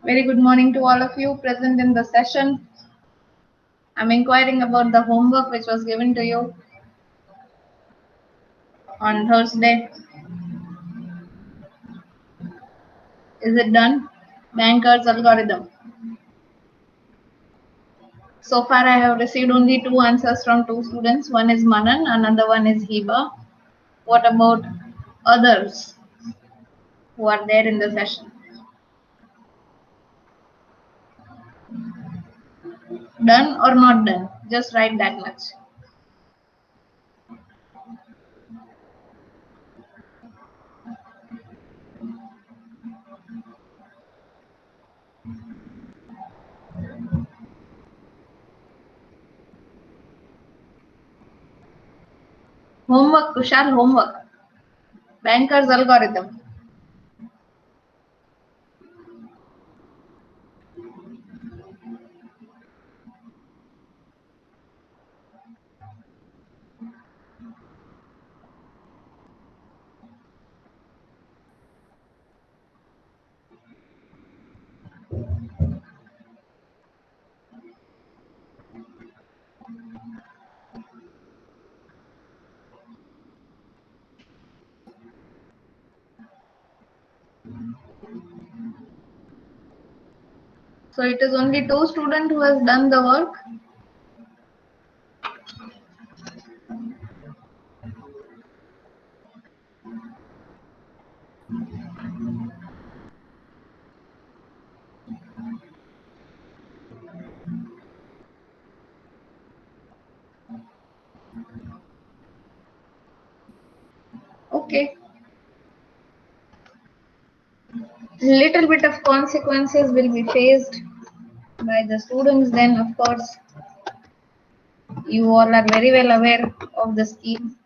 Very good morning to all of you present in the session. I'm inquiring about the homework which was given to you on Thursday. Is it done? Banker's algorithm. So far I have received only two answers from two students. One is Manan, another one is Hiba. What about others who are there in the session? Done or not done? Just write that much. Homework, Kushal, homework. Banker's algorithm. So it is only two students who has done the work. Okay. Little bit of consequences will be faced by the students. Then of course you all are very well aware of the scheme,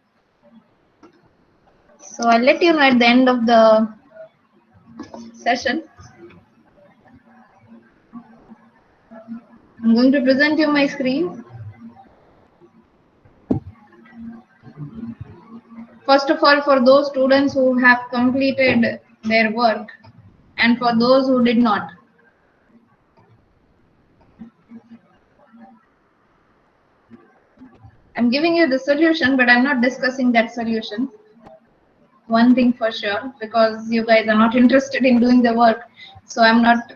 so I'll let you know at the end of the session. I'm going to present you my screen. First of all, for those students who have completed their work and for those who did not, I'm giving you the solution, but I'm not discussing that solution. One thing for sure, because you guys are not interested in doing the work, so I'm not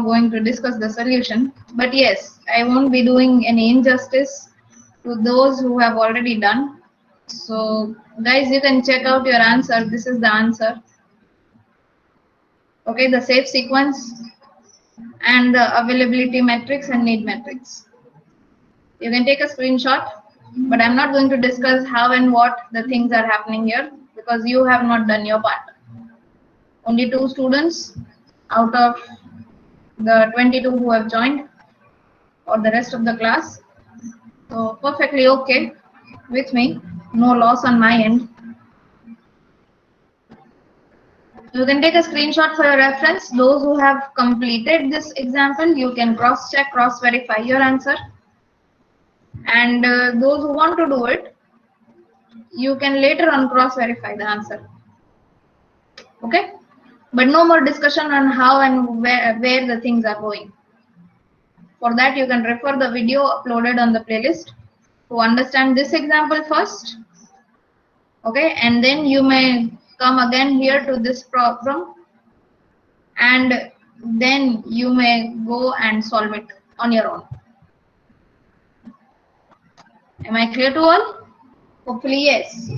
going to discuss the solution. But yes, I won't be doing any injustice to those who have already done. So guys, you can check out your answer. This is the answer. Okay, the safe sequence and the availability matrix and need matrix. You can take a screenshot, but I'm not going to discuss how and what the things are happening here because you have not done your part. Only two students out of the 22 who have joined, or the rest of the class. So perfectly okay with me. No loss on my end. You can take a screenshot for your reference. Those who have completed this example, you can cross-check, cross-verify your answer. And those who want to do it, you can later on cross-verify the answer. Okay? But no more discussion on how and where the things are going. For that, you can refer the video uploaded on the playlist to understand this example first. Okay, and then you may come again here to this problem and then you may go and solve it on your own. Am I clear to all? Hopefully, yes.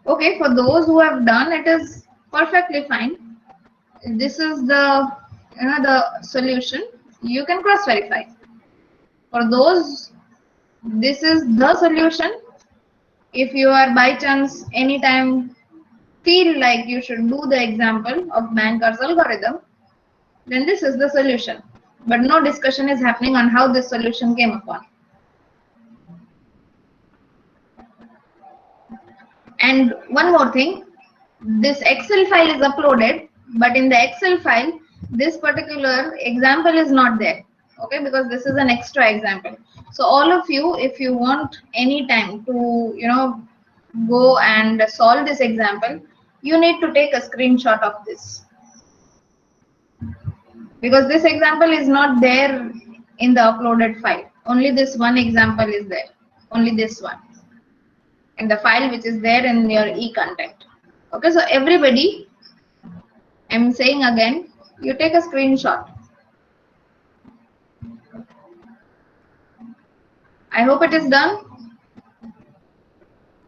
Okay, for those who have done, it is perfectly fine. This is the the solution. You can cross verify. For those, this is the solution. If you are by chance anytime feel like you should do the example of Banker's algorithm, then this is the solution. But no discussion is happening on how this solution came upon. And one more thing, this Excel file is uploaded, but in the Excel file, this particular example is not there. Okay, because this is an extra example. So all of you, if you want any time to go and solve this example, you need to take a screenshot of this, because this example is not there in the uploaded file. Only this one example is there, only this one in the file which is there in your e-content. Okay, so everybody, I'm saying again, you take a screenshot. I hope it is done.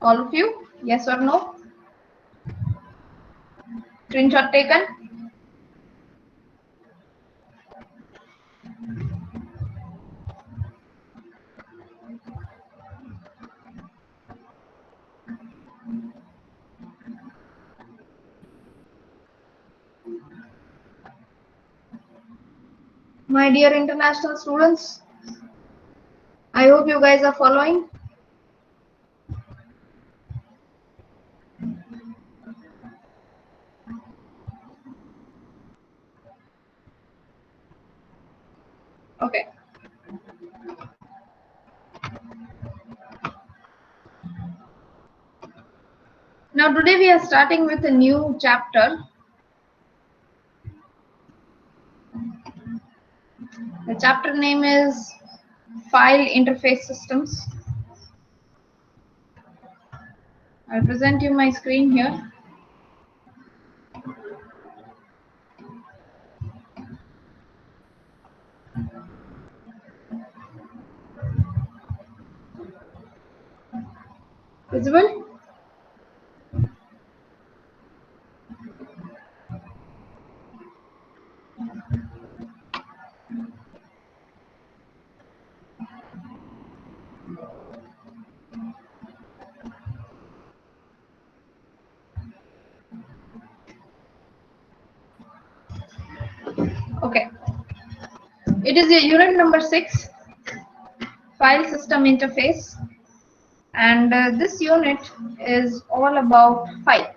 All of you, yes or no? Screenshot taken? My dear international students, I hope you guys are following. Okay. Now today we are starting with a new chapter. The chapter name is File Interface Systems. I'll present you my screen here. Visible? Okay. It is your unit number 6, File System Interface. And this unit is all about file.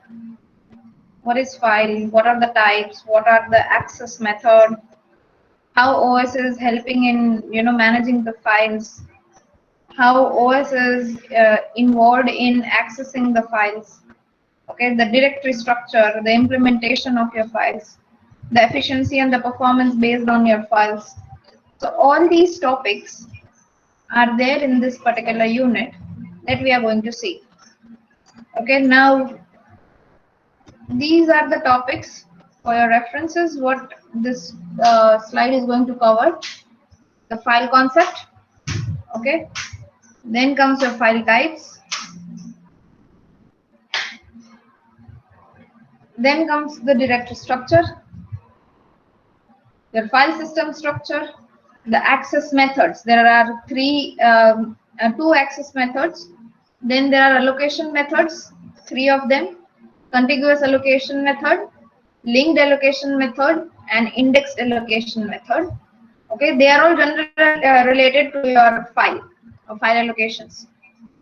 What is file? What are the types? What are the access method? How OS is helping in managing the files? How OS is involved in accessing the files? Okay, the directory structure, the implementation of your files, the efficiency and the performance based on your files. So all these topics are there in this particular unit that we are going to see. Okay, now these are the topics for your references. What this slide is going to cover: the file concept. Okay, then comes your file types. Then comes the directory structure, your file system structure, the access methods. There are two access methods. Then there are allocation methods, 3 of them: contiguous allocation method, linked allocation method, and indexed allocation method. Okay, they are all generally related to your file or file allocations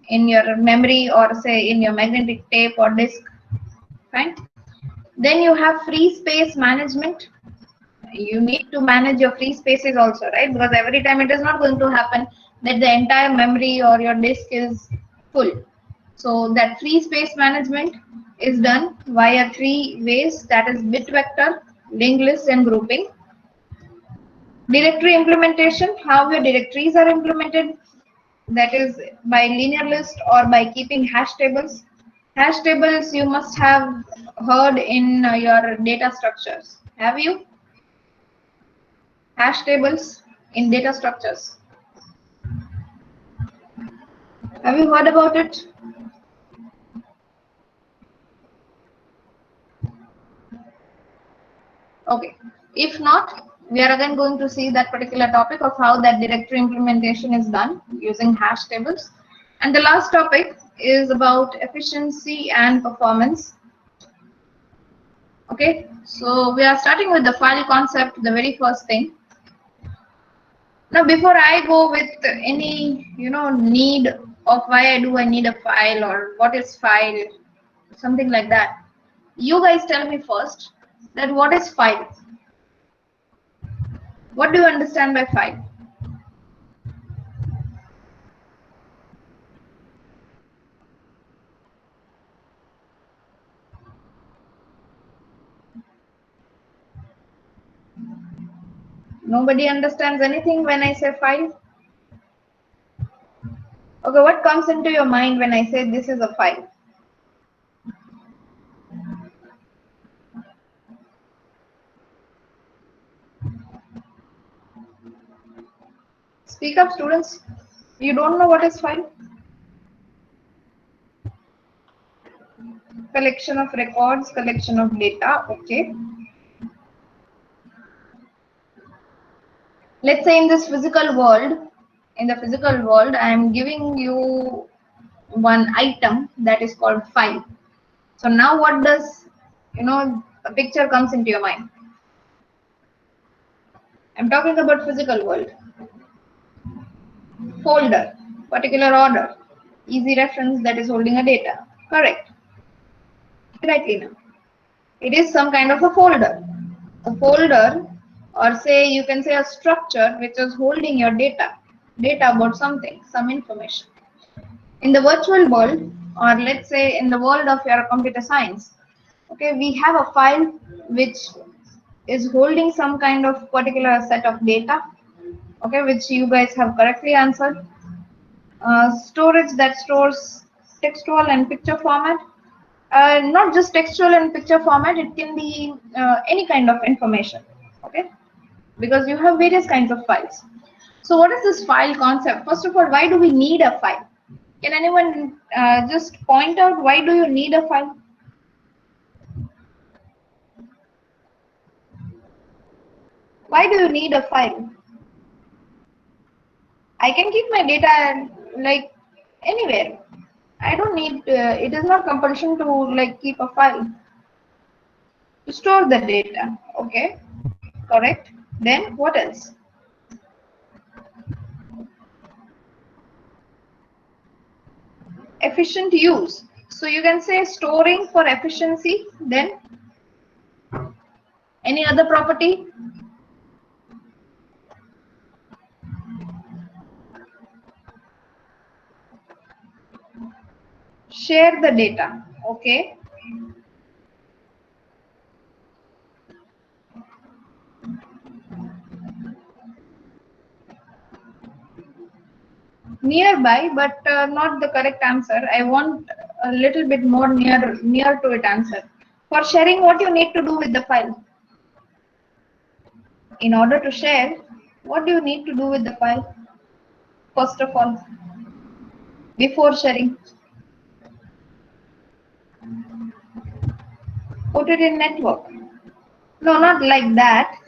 in your memory, or say in your magnetic tape or disk. Fine. Then you have free space management. You need to manage your free spaces also, right? Because every time it is not going to happen that the entire memory or your disk is full. So that free space management is done via 3 ways, that is bit vector, linked list, and grouping. Directory implementation, how your directories are implemented, that is by linear list or by keeping hash tables. Hash tables you must have heard in your data structures. Have you? Hash tables in data structures. Have you heard about it? Okay. If not, we are again going to see that particular topic of how that directory implementation is done using hash tables. And the last topic is about efficiency and performance. Okay, so we are starting with the file concept, the very first thing. Now, before I go with any need of why I need a file or what is file, something like that, you guys tell me first that what is file? What do you understand by file? Nobody understands anything when I say file? Okay, what comes into your mind when I say this is a file? Speak up, students. You don't know what is file? Collection of records, collection of data. Okay. Let's say in this physical world, I am giving you one item that is called file. So now what does, a picture comes into your mind? I'm talking about physical world. Folder, particular order, easy reference that is holding a data. Correct. Correctly now. It is some kind of a folder. A folder, or say you can say a structure which is holding your data about something, some information. In the virtual world, or let's say in the world of your computer science, okay, we have a file which is holding some kind of particular set of data, okay, which you guys have correctly answered. Storage that stores textual and picture format. Not just textual and picture format, it can be any kind of information, okay, because you have various kinds of files. So what is this file concept? First of all, why do we need a file? Can anyone just point out why do you need a file? Why do you need a file? I can keep my data like anywhere. I don't need, it is not compulsion to like keep a file. To store the data, okay, correct. Then what else? Efficient use. So you can say storing for efficiency. Then any other property? Share the data, okay. Nearby, but not the correct answer. I want a little bit more near to it answer. For sharing, what you need to do with the file? In order to share, what do you need to do with the file? First of all, before sharing, put it in network. No, not like that.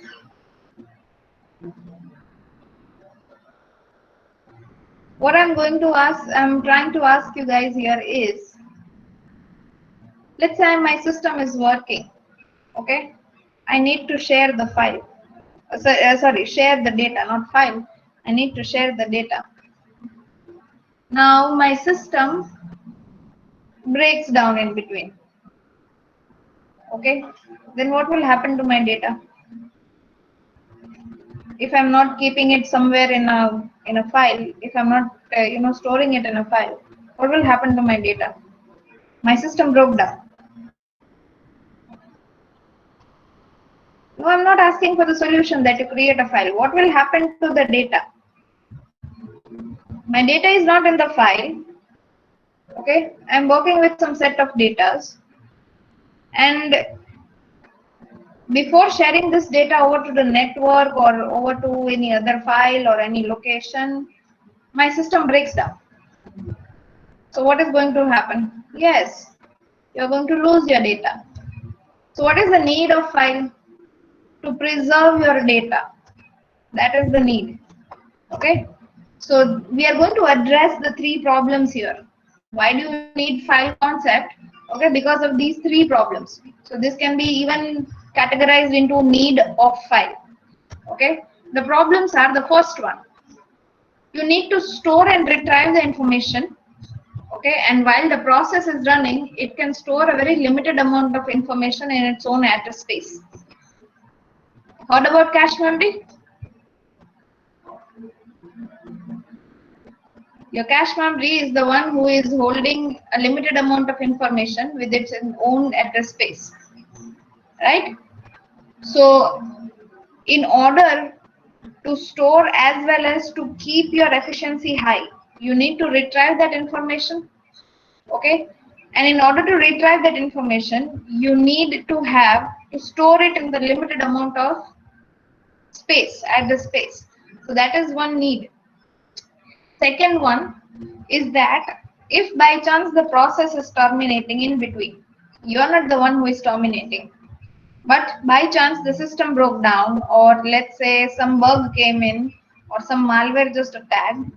What I'm trying to ask you guys here is, let's say my system is working, okay? I need to share the file. Share the data, not file. I need to share the data. Now my system breaks down in between. Okay, then what will happen to my data? If I'm not keeping it somewhere in a file, if I'm not storing it in a file, what will happen to my data? My system broke down. No, I'm not asking for the solution that you create a file. What will happen to the data? My data is not in the file. Okay, I'm working with some set of data, and before sharing this data over to the network or over to any other file or any location, my system breaks down. So what is going to happen? Yes, you're going to lose your data. So what is the need of file? To preserve your data. That is the need. Okay. So we are going to address the three problems here. Why do you need file concept? Okay, because of these three problems. So this can be even categorized into need of file. Okay, the problems are: the first one, you need to store and retrieve the information. Okay, and while the process is running, it can store a very limited amount of information in its own address space. What about cache memory? Your cache memory is the one who is holding a limited amount of information with its own address space, right? So in order to store as well as to keep your efficiency high, you need to retrieve that information. Okay, and in order to retrieve that information, you need to have to store it in the limited amount of space at the space. So that is one need. Second one is that if by chance the process is terminating in between, you are not the one who is terminating, but by chance the system broke down, or let's say some bug came in, or some malware just attacked,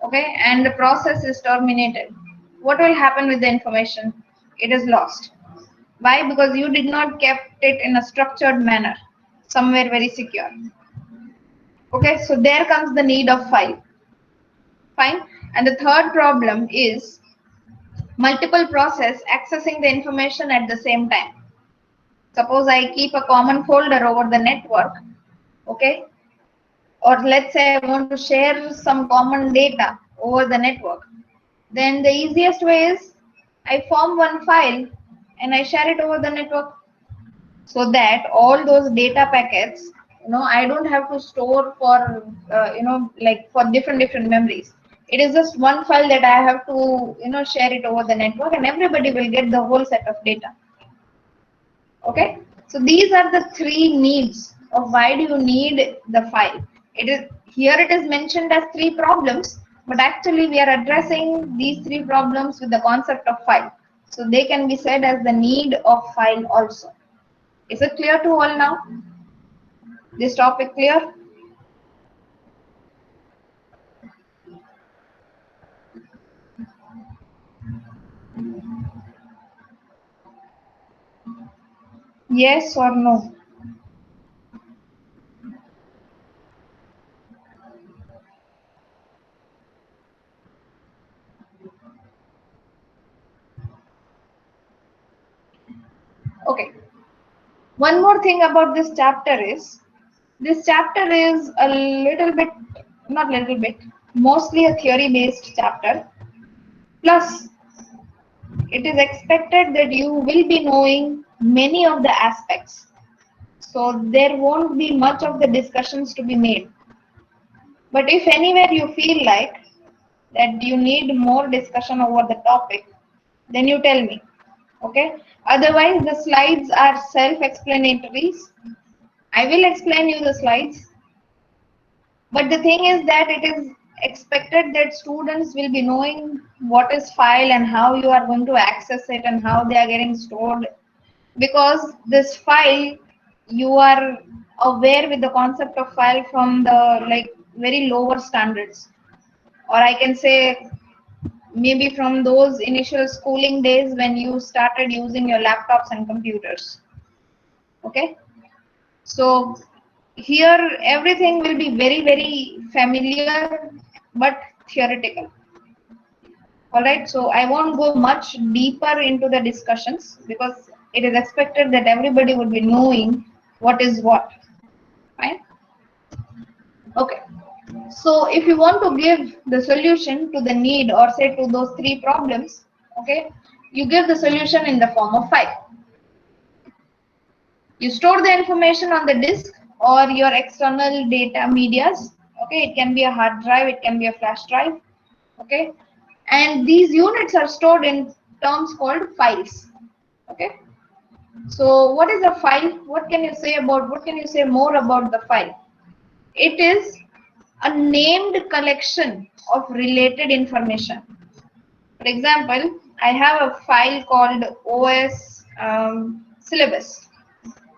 okay, and the process is terminated. What will happen with the information? It is lost. Why? Because you did not kept it in a structured manner, somewhere very secure. Okay, so there comes the need of file. Fine. And the third problem is multiple process accessing the information at the same time. Suppose I keep a common folder over the network, okay, or let's say I want to share some common data over the network. Then the easiest way is I form one file and I share it over the network, so that all those data packets, I don't have to store for like for different memories. It is just one file that I have to share it over the network, and everybody will get the whole set of data. Okay, so these are the three needs of why do you need the file. It is mentioned as three problems, but actually we are addressing these three problems with the concept of file, so they can be said as the need of file also. Is it clear to all now? This topic clear? Yes or no? Okay. One more thing about this chapter is, this chapter is a little bit, not little bit, mostly a theory-based chapter. Plus, it is expected that you will be knowing many of the aspects. So there won't be much of the discussions to be made. But if anywhere you feel like that you need more discussion over the topic, then you tell me. Okay, otherwise the slides are self-explanatory. I will explain you the slides, but the thing is that it is expected that students will be knowing what is file and how you are going to access it and how they are getting stored, because this file, you are aware with the concept of file from the like very lower standards, or I can say maybe from those initial schooling days when you started using your laptops and computers. Okay, so here everything will be very familiar but theoretical. All right, so I won't go much deeper into the discussions because it is expected that everybody would be knowing what is what. Fine. Okay, so if you want to give the solution to the need, or say to those three problems, okay, you give the solution in the form of file. You store the information on the disk or your external data medias. Okay, it can be a hard drive, it can be a flash drive. Okay, and these units are stored in terms called files. Okay, so what is a file? What can you say more about the file? It is a named collection of related information. For example, I have a file called OS syllabus.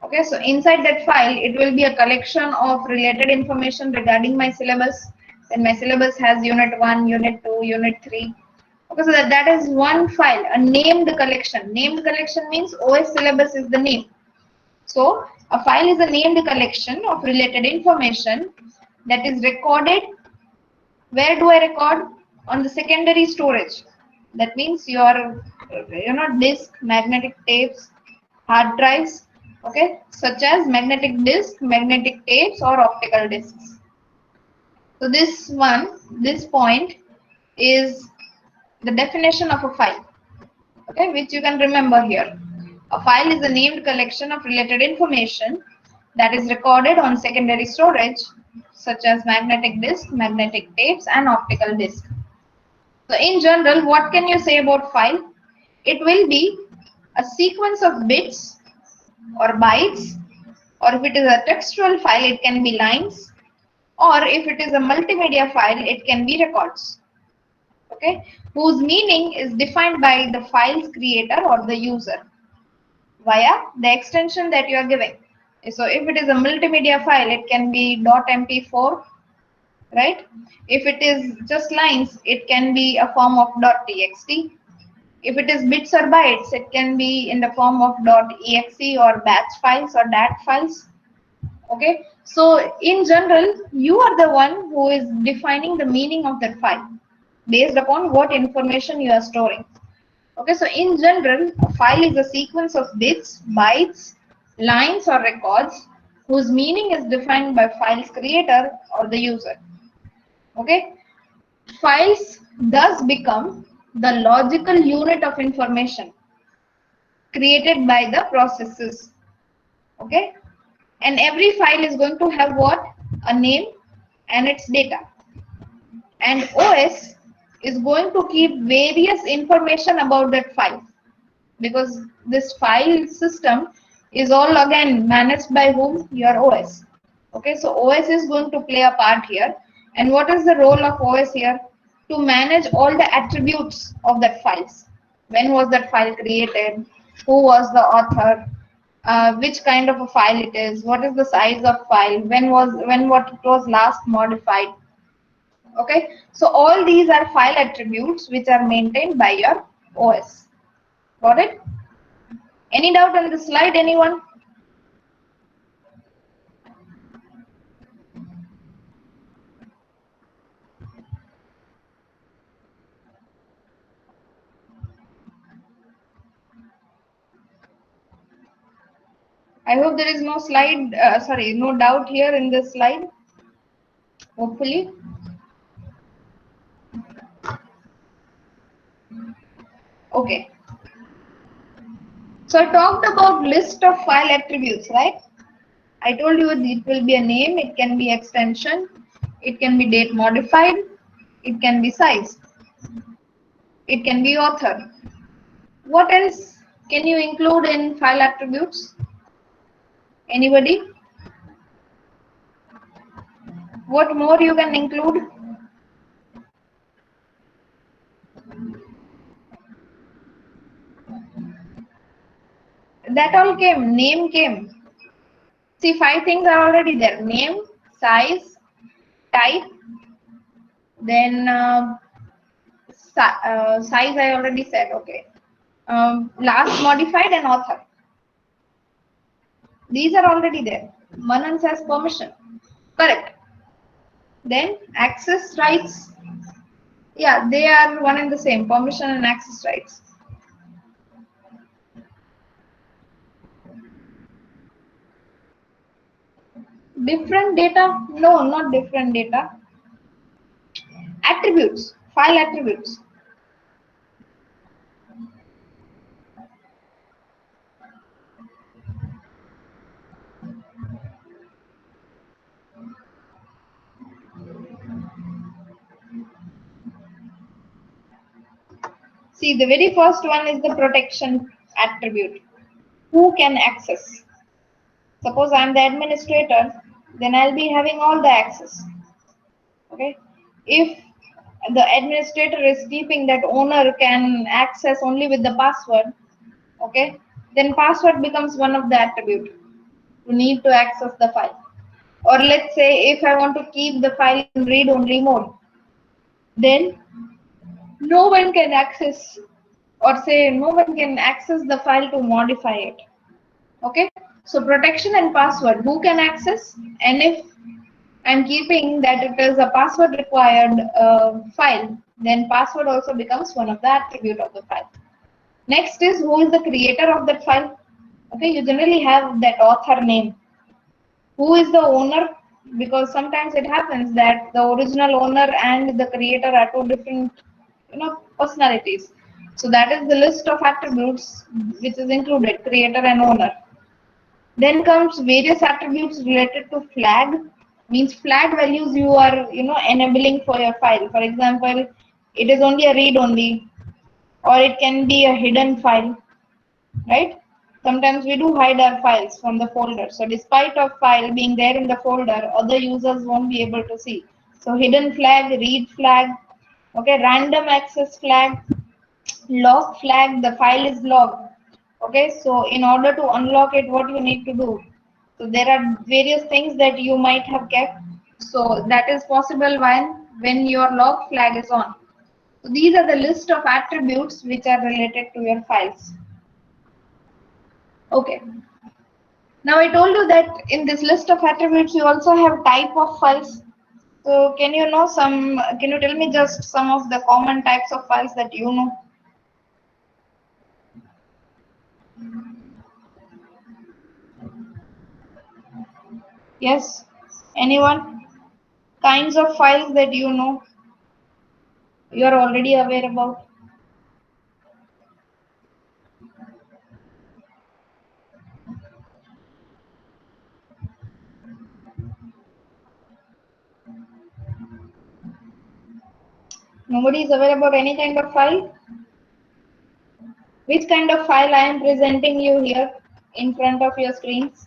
Okay, so inside that file, it will be a collection of related information regarding my syllabus. Then my syllabus has unit 1, unit 2, unit 3. Okay, so that is one file, a named collection. Named collection means OS syllabus is the name. So a file is a named collection of related information that is recorded. Where do I record? On the secondary storage. That means your disk, magnetic tapes, hard drives, okay, such as magnetic disk, magnetic tapes, or optical disks. So this point is the definition of a file, okay, which you can remember here. A file is a named collection of related information that is recorded on secondary storage, such as magnetic disk, magnetic tapes, and optical disk. So in general, what can you say about file? It will be a sequence of bits or bytes, or if it is a textual file, it can be lines, or if it is a multimedia file, it can be records. Okay, whose meaning is defined by the file's creator or the user via the extension that you are giving. So if it is a multimedia file, it can be .mp4, right? If it is just lines, it can be a form of .txt. If it is bits or bytes, it can be in the form of .exe or batch files or DAT files. Okay, so in general, you are the one who is defining the meaning of that file based upon what information you are storing. Okay, so in general, a file is a sequence of bits, bytes, lines, or records whose meaning is defined by file's creator or the user. Okay, files thus become the logical unit of information created by the processes. Okay, and every file is going to have what? A name and its data. And OS is going to keep various information about that file, because this file system is all again managed by whom? Your OS. Okay, so OS is going to play a part here. And what is the role of OS here? To manage all the attributes of that files. When was that file created? Who was the author? Which kind of a file it is? What is the size of file? When what it was last modified? Okay, so all these are file attributes which are maintained by your OS. Got it? Any doubt on the slide, anyone? I hope there is no slide, no doubt here in this slide. Hopefully. Okay. So I talked about list of file attributes, right? I told you it will be a name, it can be extension, it can be date modified, it can be size, it can be author. What else can you include in file attributes? Anybody? What more you can include? That all came, name came. See, 5 things are already there. Name, size, type, then size I already said, okay. Last modified and author. These are already there. Manan says permission. Correct. Then access rights. Yeah, they are one and the same. Permission and access rights. Different data? No, not different data. Attributes. File attributes. See, the very first one is the protection attribute. Who can access? Suppose I am the administrator, then I'll be having all the access. Okay. If the administrator is keeping that owner can access only with the password, okay, then password becomes one of the attribute. You need to access the file. Or let's say if I want to keep the file in read-only mode, then no one can access, or say no one can access the file to modify it. Okay, so protection and password, who can access, and if I'm keeping that it is a password required file, then password also becomes one of the attribute of the file. Next is who is the creator of that file. Okay, you generally have that author name. Who is the owner? Because sometimes it happens that the original owner and the creator are two different, personalities. So that is the list of attributes which is included, creator and owner. Then comes various attributes related to flag. means flag values you are enabling for your file. For example, it is only a read only, or it can be a hidden file, right? Sometimes we do hide our files from the folder. So despite of file being there in the folder, other users won't be able to see. So hidden flag, read flag, okay, random access flag, log flag, the file is logged. Okay, so in order to unlock it, what you need to do? So there are various things that you might have kept. So that is possible when your log flag is on. So these are the list of attributes which are related to your files. Okay. Now I told you that in this list of attributes you also have type of files. So can you tell me just some of the common types of files that you know? Yes? Anyone? Kinds of files that you know, you are already aware about? Nobody is aware about any kind of file? Which kind of file I am presenting you here in front of your screens?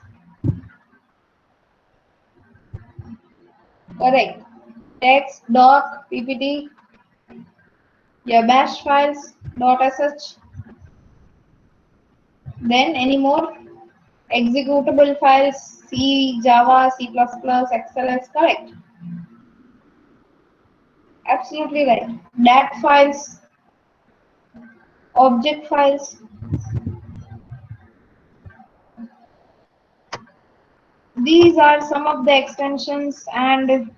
Correct. Text, doc, PPT, your bash files, .sh. Then any more? Executable files, C, Java, C++, XLS, correct? Absolutely right. Dat files, object files. These are some of the extensions and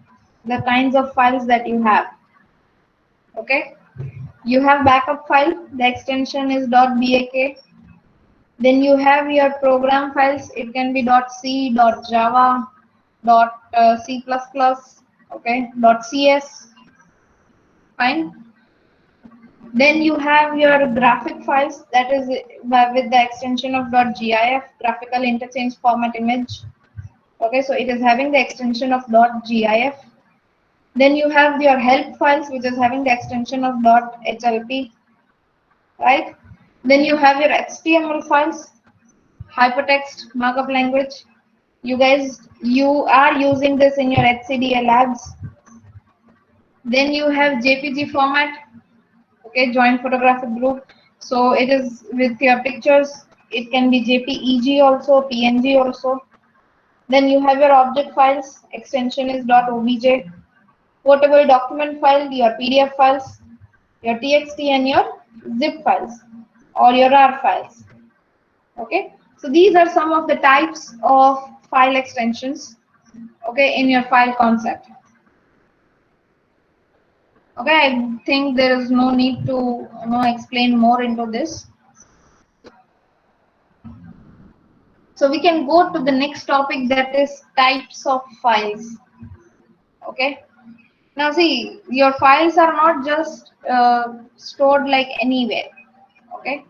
the kinds of files that you have. Okay. You have backup file. The extension is .bak. Then you have your program files. It can be .c, .java, .c++, okay, .cs. Fine. Then you have your graphic files, that is with the extension of .gif, graphical interchange format image. Okay, so it is having the extension of .gif. Then you have your help files, which is having the extension of .hlp, right? Then you have your HTML files, hypertext markup language. You are using this in your HCDA labs. Then you have JPG format, okay, joint photographic group. So it is with your pictures. It can be JPEG also, PNG also. Then you have your object files. Extension is .obj. Portable document file, your PDF files, your TXT and your zip files, or your RAR files. Okay, so these are some of the types of file extensions, okay, in your file concept. Okay, I think there is no need to explain more into this. So we can go to the next topic, that is types of files. Okay. Now see, your files are not just stored like anywhere. Okay.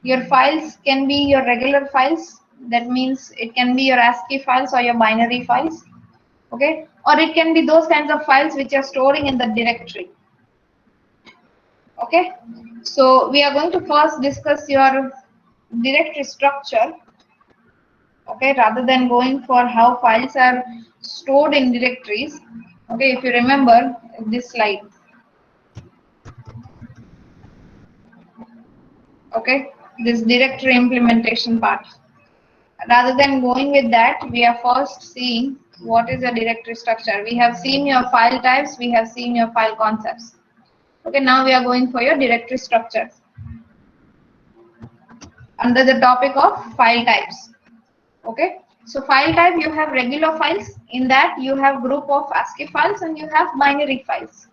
Your files can be your regular files. That means it can be your ASCII files or your binary files. Okay. Or it can be those kinds of files which are storing in the directory. Okay. So we are going to first discuss your directory structure. Okay, rather than going for how files are stored in directories. Okay, if you remember this slide. Okay, this directory implementation part. Rather than going with that, we are first seeing what is a directory structure. We have seen your file types, we have seen your file concepts. Okay, now we are going for your directory structure under the topic of file types. Okay, so file type, you have regular files. In that you have group of ASCII files and you have binary files.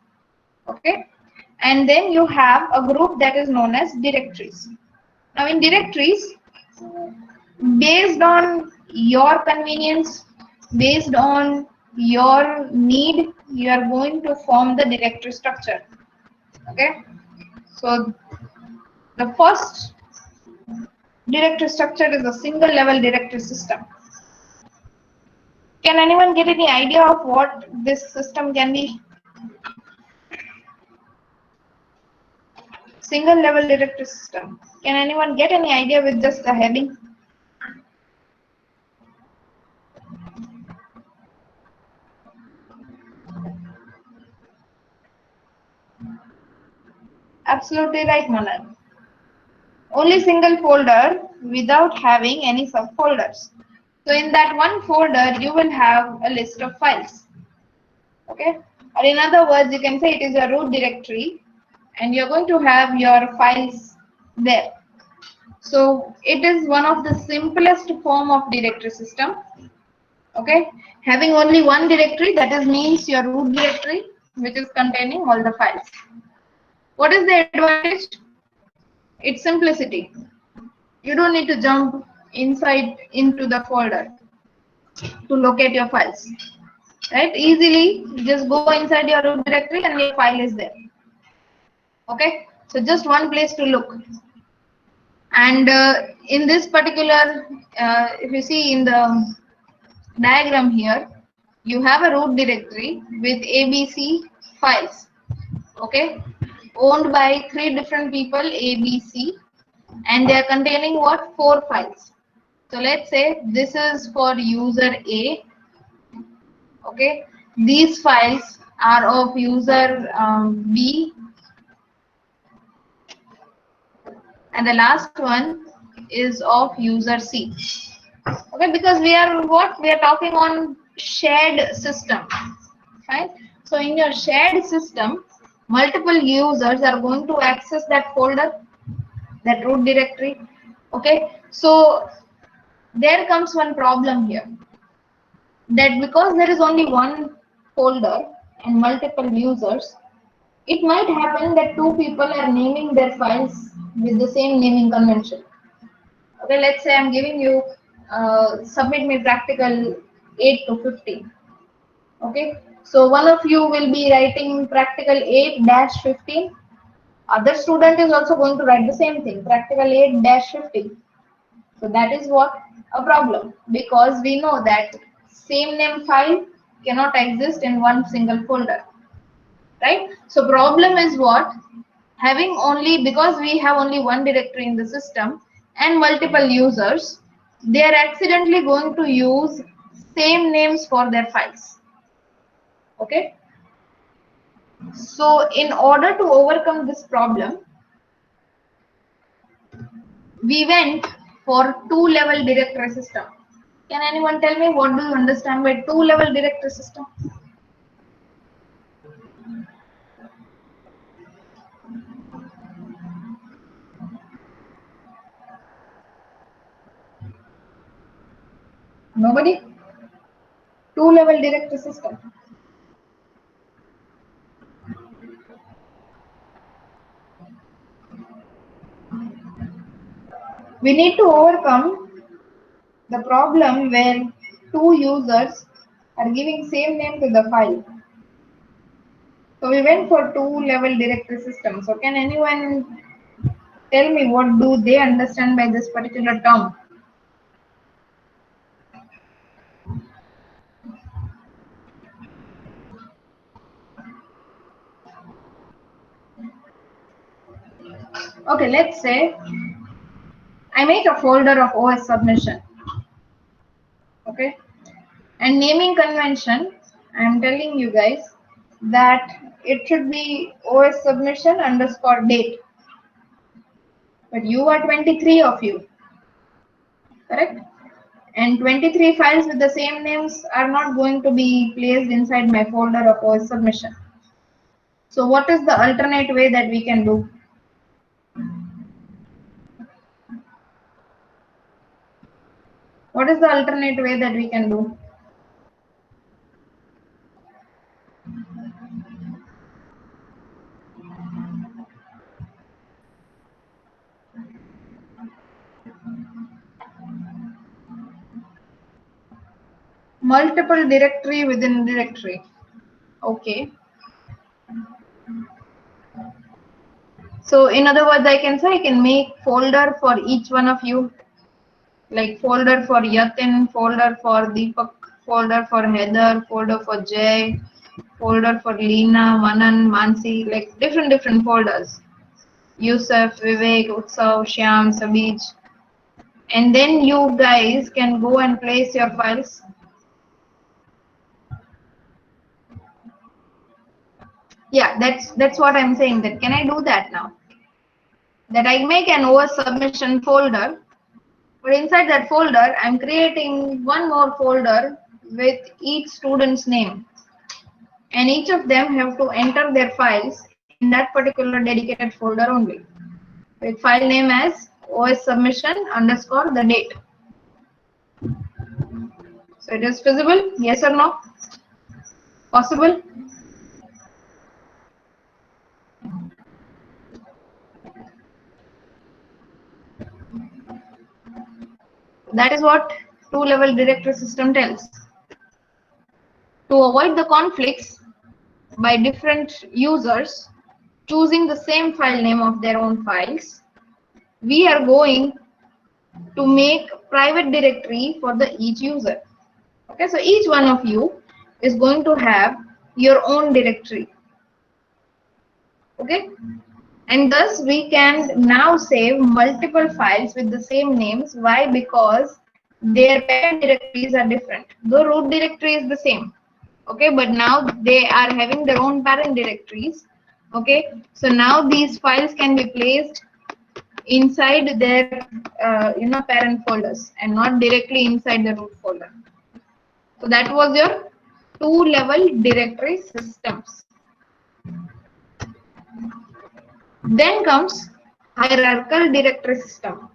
Okay, and then you have a group that is known as directories. Now in directories, based on your convenience, based on your need, you are going to form the directory structure. Okay, so the first directory structure is a single level directory system. Can anyone get any idea of what this system can be? Single level directory system. Can anyone get any idea with just the heading? Absolutely right, Manan. Only single folder without having any subfolders. So in that one folder, you will have a list of files. Okay. Or in other words, you can say it is your root directory and you're going to have your files there. So it is one of the simplest form of directory system. Okay. Having only one directory, that is means your root directory, which is containing all the files. What is the advantage? It's simplicity. You don't need to jump inside into the folder to locate your files. Right? Easily, just go inside your root directory and your file is there. Okay? So just one place to look. And in this particular, if you see in the diagram here, you have a root directory with ABC files. Okay? Owned by 3 different people, ABC, and they are containing what? 4 files. So let's say this is for user A. Okay, these files are of user B, and the last one is of user C. Okay, because we are what? We are talking on shared system, right? So in your shared system, multiple users are going to access that folder, that root directory. Okay, so there comes one problem here, that because there is only one folder and multiple users, it might happen that 2 people are naming their files with the same naming convention. Okay, let's say I'm giving you submit me practical 8 to 15. Okay, so one of you will be writing practical 8-15. Other student is also going to write the same thing, practical 8-15. So that is what a problem, because we know that same name file cannot exist in one single folder, right? So problem is what? Having only, because we have only one directory in the system and multiple users, they are accidentally going to use same names for their files. Okay. So in order to overcome this problem, we went for 2-level directory system. Can anyone tell me what do you understand by 2-level directory system? Nobody? 2-level directory system. We need to overcome the problem where 2 users are giving same name to the file. So we went for 2-level directory system. So can anyone tell me what do they understand by this particular term? Okay, let's say I make a folder of OS submission. Okay, and naming convention, I'm telling you guys that it should be OS submission underscore date. But you are 23 of you, correct? And 23 files with the same names are not going to be placed inside my folder of OS submission. So what is the alternate way that we can do? What is the alternate way that we can do? Multiple directory within directory. Okay. So in other words, I can say I can make folder for each one of you, like folder for Yatin, folder for Deepak, folder for Heather, folder for Jay, folder for Leena, Manan, Mansi, like different folders. Yusuf, Vivek, Utsav, Shyam, Sabij. And then you guys can go and place your files. Yeah, that's what I'm saying. That can I do that now? That I make an OS submission folder, but inside that folder, I'm creating one more folder with each student's name. And each of them have to enter their files in that particular dedicated folder only, with file name as OS submission underscore the date. So it is feasible, yes or no? Possible? That is what two-level directory system tells. To avoid the conflicts by different users choosing the same file name of their own files, we are going to make private directory for the each user. Okay, so each one of you is going to have your own directory. Okay, and thus we can now save multiple files with the same names. Why? Because their parent directories are different. The root directory is the same. Okay, but now they are having their own parent directories. Okay, so now these files can be placed inside their parent folders and not directly inside the root folder. So that was your two-level directory systems. Then comes hierarchical directory system.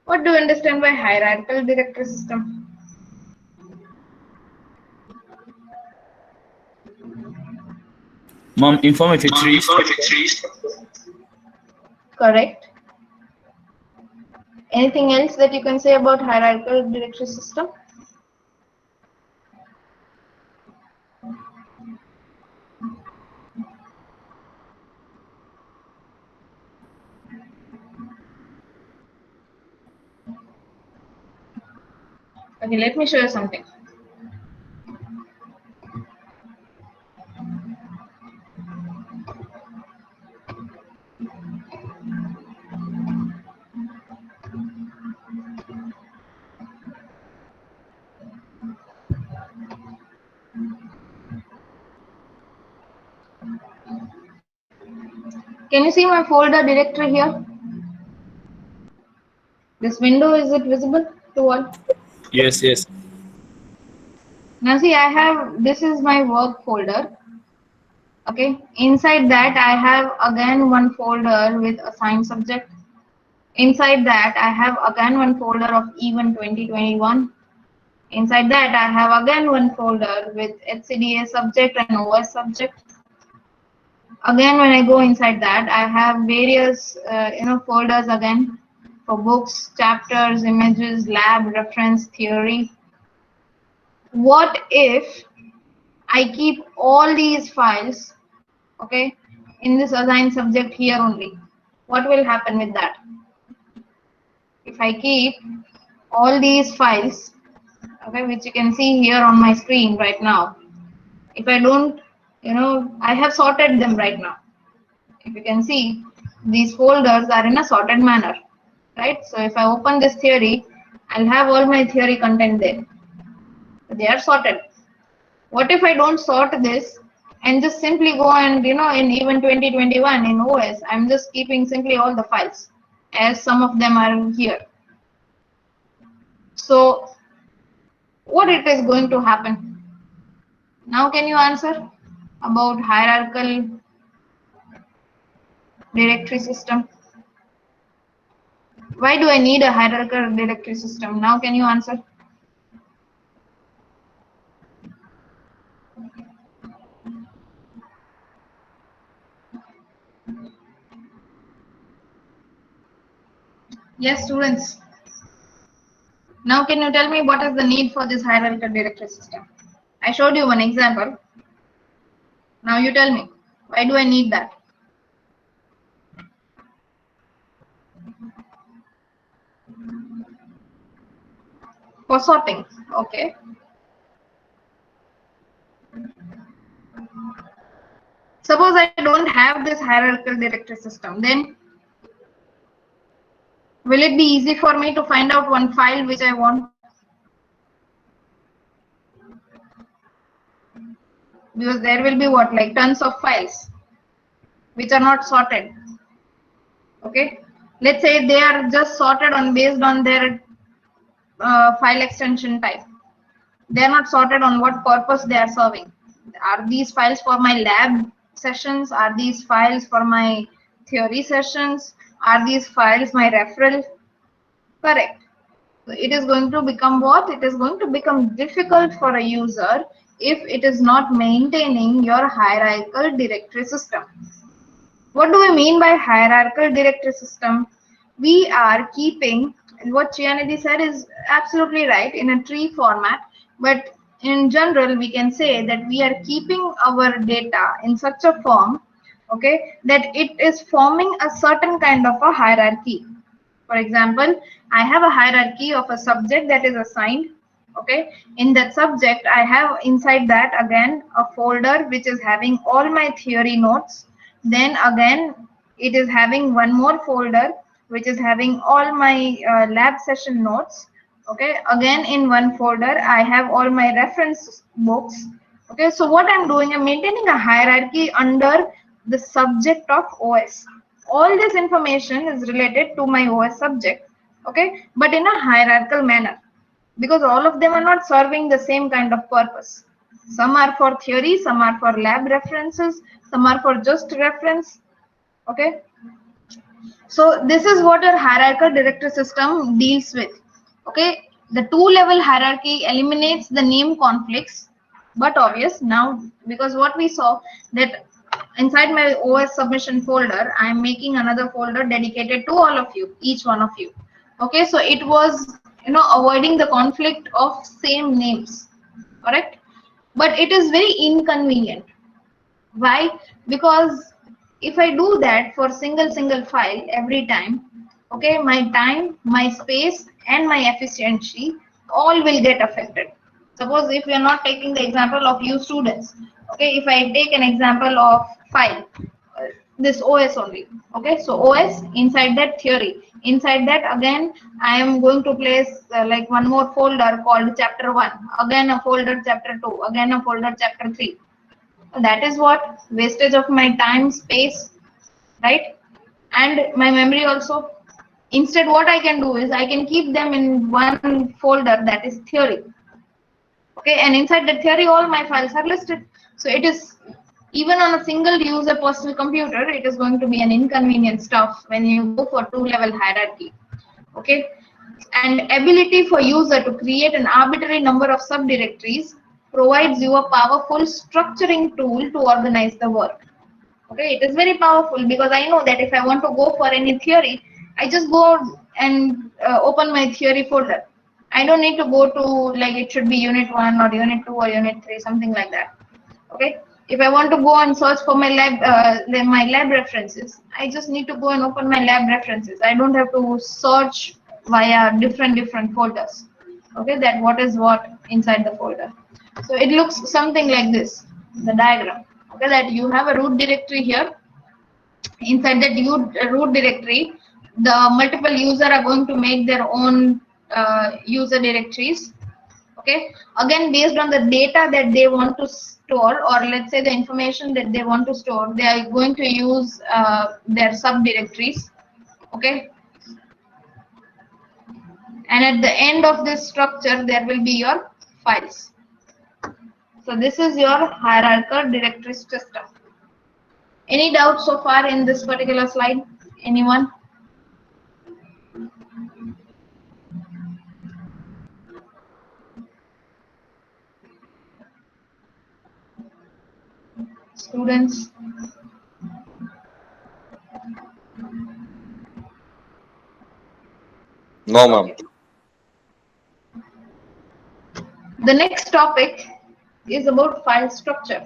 What do you understand by hierarchical directory system? Mom, inform if it's reached. Correct. Anything else that you can say about hierarchical directory system? Okay, let me show you something. Can you see my folder directory here? This window, is it visible to all? Yes, yes. Now see, this is my work folder. Okay, inside that I have again one folder with assigned subject. Inside that I have again one folder of Even 2021. Inside that I have again one folder with HCDA subject and OS subject. Again, when I go inside that, I have various folders again for books, chapters, images, lab, reference, theory. What if I keep all these files, okay, in this assigned subject here only? What will happen with that? If I keep all these files, okay, which you can see here on my screen right now, if I don't, I have sorted them right now. If you can see, these folders are in a sorted manner, right? So if I open this theory, I'll have all my theory content there. They are sorted. What if I don't sort this and just simply go and, in Even 2021 in OS, I'm just keeping simply all the files as some of them are here. So what it is going to happen? Now can you answer about hierarchical directory system? Why do I need a hierarchical directory system? Now can you answer? Yes, students. Now can you tell me what is the need for this hierarchical directory system? I showed you one example. Now you tell me, why do I need that? For sorting, okay. I don't have this hierarchical directory system, then will it be easy for me to find out one file which I want? Because there will be what, like tons of files which are not sorted. Okay, let's say they are just sorted on based on their file extension type. They are not sorted on what purpose they are serving. Are these files for my lab sessions? Are these files for my theory sessions? Are these files my referral? Correct. So it is going to become what? It is going to become difficult for a user if it is not maintaining your hierarchical directory system. What do we mean by hierarchical directory system? We are keeping, and what Chianidi said is absolutely right, in a tree format, but in general we can say that we are keeping our data in such a form, okay, that it is forming a certain kind of a hierarchy. For example, I have a hierarchy of a subject that is assigned. Okay, in that subject, I have inside that again a folder which is having all my theory notes. Then again, it is having one more folder which is having all my lab session notes. Okay, again in one folder, I have all my reference books. Okay, so what I'm doing, I'm maintaining a hierarchy under the subject of OS. All this information is related to my OS subject, okay, but in a hierarchical manner, because all of them are not serving the same kind of purpose. Some are for theory, some are for lab references, some are for just reference. Okay, so this is what a hierarchical directory system deals with. Okay, the two-level hierarchy eliminates the name conflicts, but obvious now, because what we saw that inside my OS submission folder, I am making another folder dedicated to all of you, each one of you. Okay, so it was, avoiding the conflict of same names, correct? But it is very inconvenient. Why? Because if I do that for single file every time, okay, my time, my space, and my efficiency all will get affected. Suppose if we are not taking the example of you students, okay, if I take an example of file, this OS only, okay, so OS, inside that theory, inside that again I am going to place like one more folder called chapter 1, again a folder chapter 2, again a folder chapter 3. That is what wastage of my time, space, right, and my memory also. Instead, what I can do is I can keep them in one folder, that is theory. Okay, and inside the theory all my files are listed. So it is, even on a single user personal computer, it is going to be an inconvenient stuff when you go for two-level hierarchy. Okay, and ability for user to create an arbitrary number of subdirectories provides you a powerful structuring tool to organize the work. Okay, it is very powerful because I know that if I want to go for any theory, I just go and open my theory folder. I don't need to go to, like, it should be unit 1 or unit 2 or unit 3, something like that. Okay, if I want to go and search for my lab references, I just need to go and open my lab references. I don't have to search via different folders. Okay, that what is what inside the folder. So it looks something like this, the diagram. Okay, that you have a root directory here. Inside that root directory, the multiple user are going to make their own user directories. Okay, again based on the data that they want to store, or let's say the information that they want to store, they are going to use their subdirectories. Okay, and at the end of this structure there will be your files. So this is your hierarchical directory system. Any doubts so far in this particular slide? Anyone? Students? No, ma'am. The next topic is about file structure.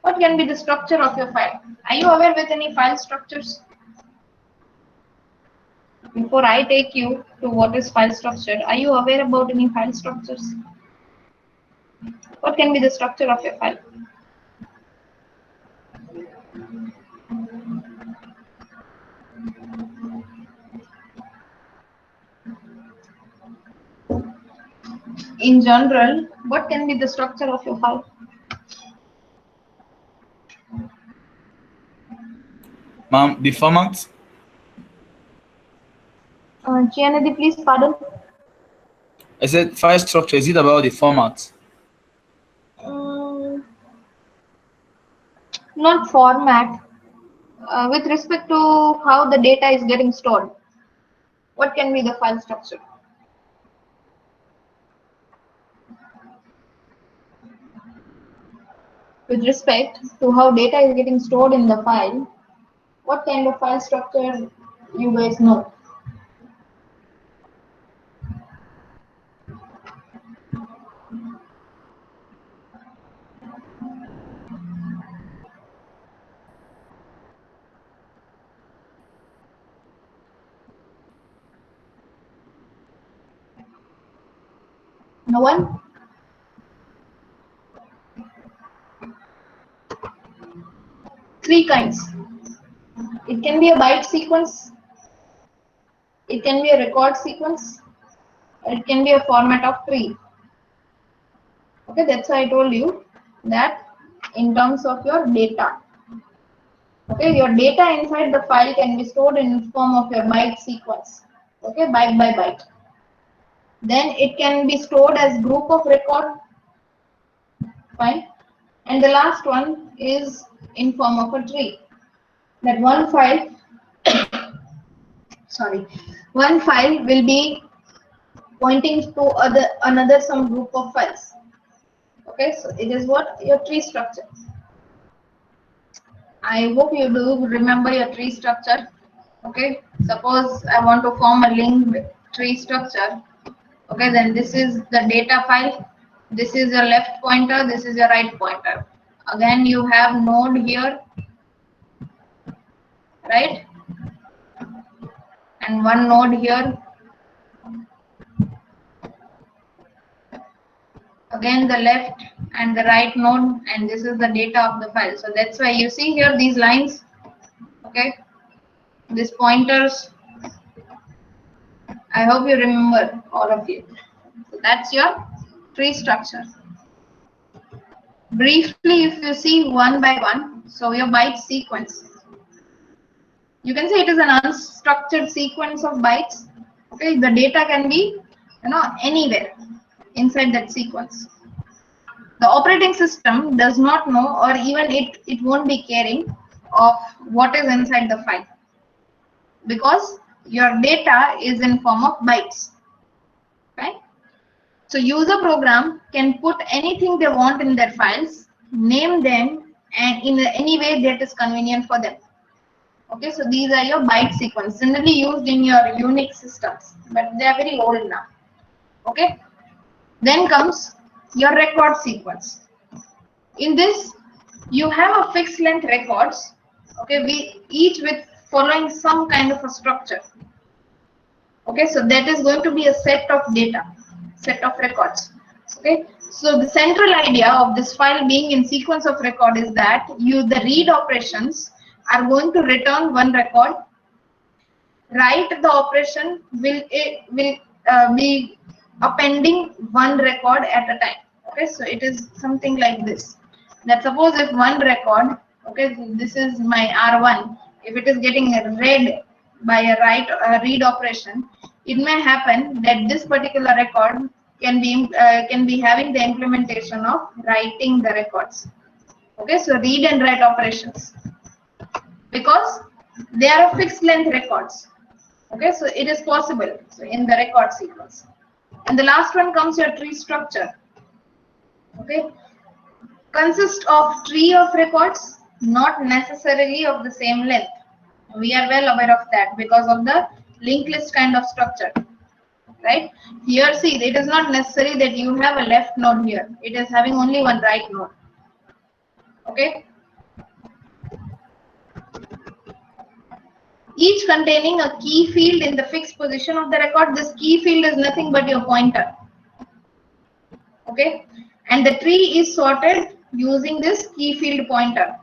What can be the structure of your file? Are you aware with any file structures? Before I take you to what is file structure, are you aware about any file structures? What can be the structure of your file? in general, what can be the structure of your file? Ma'am, the format. Chianadi, please pardon. I said file structure. Is it about the format? Not format. With respect to how the data is getting stored, what can be the file structure? With respect to how data is getting stored in the file, what kind of file structure you guys know? No one? Three kinds. It can be a byte sequence, it can be a record sequence, or it can be a format of tree. Okay, that's why I told you that in terms of your data. Okay, your data inside the file can be stored in form of your byte sequence. Okay, byte by byte. Then it can be stored as group of record. Fine. And the last one is in form of a tree. That one file, sorry, one file will be pointing to another some group of files. Okay, so it is what your tree structure. I hope you do remember your tree structure. Okay, suppose I want to form a linked tree structure. Okay, then this is the data file. This is your left pointer. This is your right pointer. Again, you have node here, right? And one node here. Again, the left and the right node, and this is the data of the file. So that's why you see here these lines. Okay, these pointers. I hope you remember all of it. So that's your tree structure. Briefly, if you see one by one, so your byte sequence. You can say it is an unstructured sequence of bytes. Okay, the data can be, anywhere inside that sequence. The operating system does not know, or even it won't be caring of what is inside the file, because your data is in form of bytes. Right? So user program can put anything they want in their files, name them, and in any way that is convenient for them. Okay, so these are your byte sequence, generally used in your Unix systems, but they are very old now. Okay, then comes your record sequence. In this, you have a fixed length records. Okay, we each with following some kind of a structure. Okay, so that is going to be a set of data, set of records. Okay, so the central idea of this file being in sequence of record is that the read operations are going to return one record. Write the operation will be appending one record at a time. Okay, so it is something like this. That suppose if one record, okay, this is my R1. If it is getting read by a read operation, it may happen that this particular record can be having the implementation of writing the records. Okay, so read and write operations, because they are a fixed length records. Okay, so it is possible, so in the record sequence. And the last one comes your tree structure. Okay, consists of tree of records, not necessarily of the same length. We are well aware of that because of the linked list kind of structure. Right here, see, it is not necessary that you have a left node here. It is having only one right node. Okay, each containing a key field in the fixed position of the record. This key field is nothing but your pointer. Okay, and the tree is sorted using this key field pointer.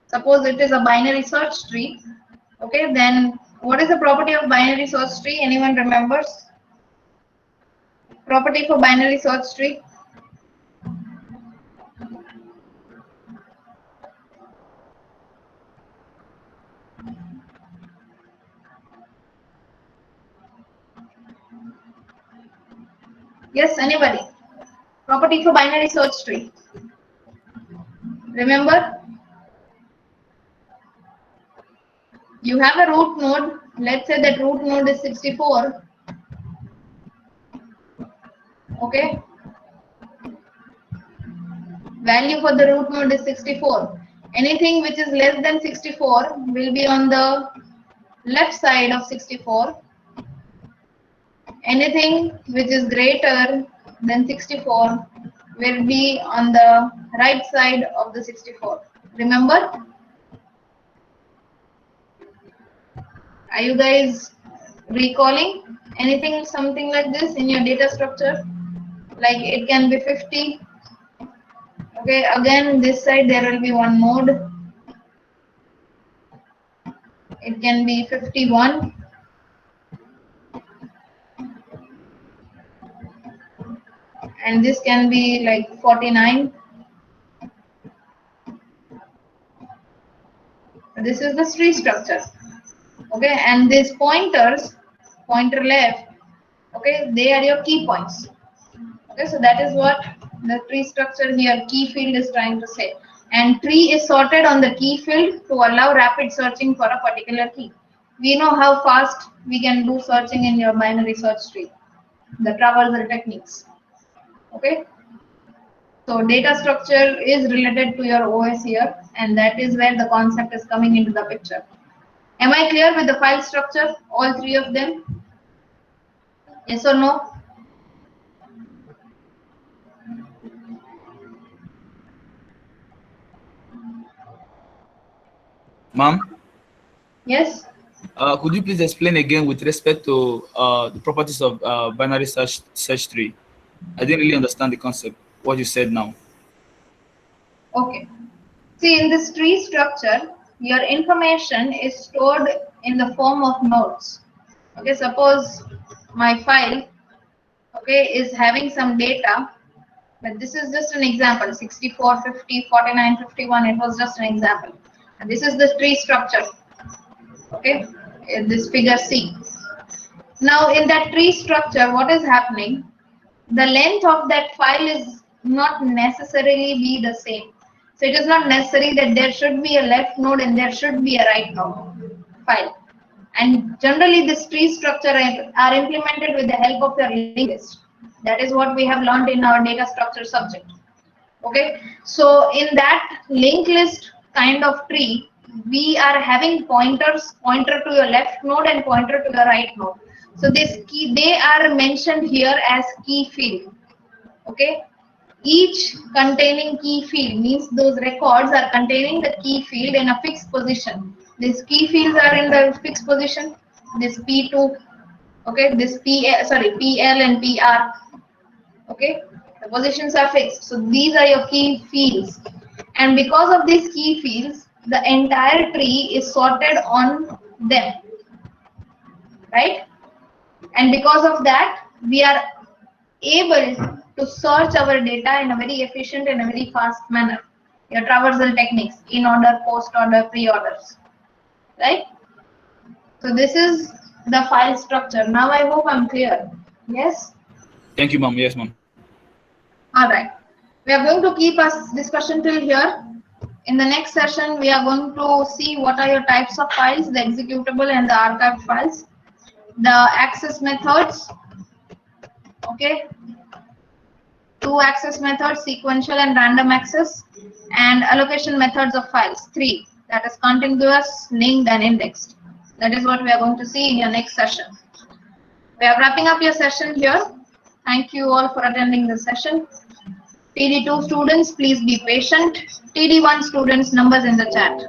Suppose it is a binary search tree. Okay, then what is the property of binary search tree? Anyone remembers? Property for binary search tree. Yes, anybody? Property for binary search tree. Remember, you have a root node. Let's say that root node is 64. Okay. Value for the root node is 64. Anything which is less than 64 will be on the left side of 64. Anything which is greater than 64 will be on the right side of the 64. Remember? Are you guys recalling anything, something like this in your data structure? Like it can be 50. Okay, again, this side there will be one node. It can be 51. And this can be like 49. This is the tree structure. Okay, and these pointers, pointer left, okay, they are your key points. Okay, so that is what the tree structure here, key field, is trying to say. And tree is sorted on the key field to allow rapid searching for a particular key. We know how fast we can do searching in your binary search tree, the traversal techniques. Okay, so data structure is related to your OS here, and that is where the concept is coming into the picture. Am I clear with the file structure, all three of them? Yes or no? Ma'am, Yes? could you please explain again with respect to the properties of binary search tree? I didn't really understand the concept, what you said now. Okay. See, in this tree structure, your information is stored in the form of nodes. Okay, suppose my file, okay, is having some data, but this is just an example, 64, 50, 49, 51, it was just an example. And this is the tree structure, okay, in this figure C. Now, in that tree structure, what is happening? The length of that file is not necessarily be the same. So it is not necessary that there should be a left node and there should be a right node file. And generally this tree structure are implemented with the help of your linked list. That is what we have learned in our data structure subject. Okay, so in that linked list kind of tree, we are having pointers, pointer to your left node and pointer to your right node. So this key, they are mentioned here as key field. Okay, each containing key field means those records are containing the key field in a fixed position. These key fields are in the fixed position. This P2, okay, this PL and PR. Okay, the positions are fixed. So these are your key fields, and because of these key fields, the entire tree is sorted on them, right? And because of that, we are able to search our data in a very efficient and a very fast manner. Your traversal techniques, in order, post order, pre-orders, right? So this is the file structure. Now I hope I'm clear. Yes? Thank you, ma'am. Yes, ma'am. All right. We are going to keep us discussion till here. In the next session, we are going to see what are your types of files, the executable and the archived files, the access methods, okay, two access methods, sequential and random access, and allocation methods of files, three, that is contiguous, linked, and indexed. That is what we are going to see in your next session. We are wrapping up your session here. Thank you all for attending the session. TD2 students, please be patient. TD1 students, numbers in the chat.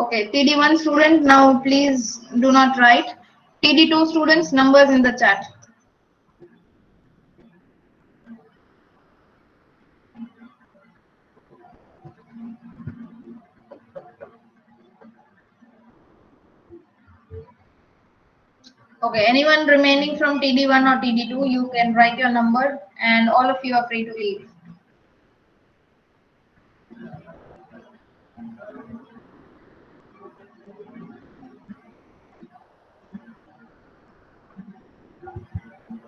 Okay, TD1 student, now please do not write. TD2 students, numbers in the chat. Okay, anyone remaining from TD1 or TD2, you can write your number and all of you are free to leave.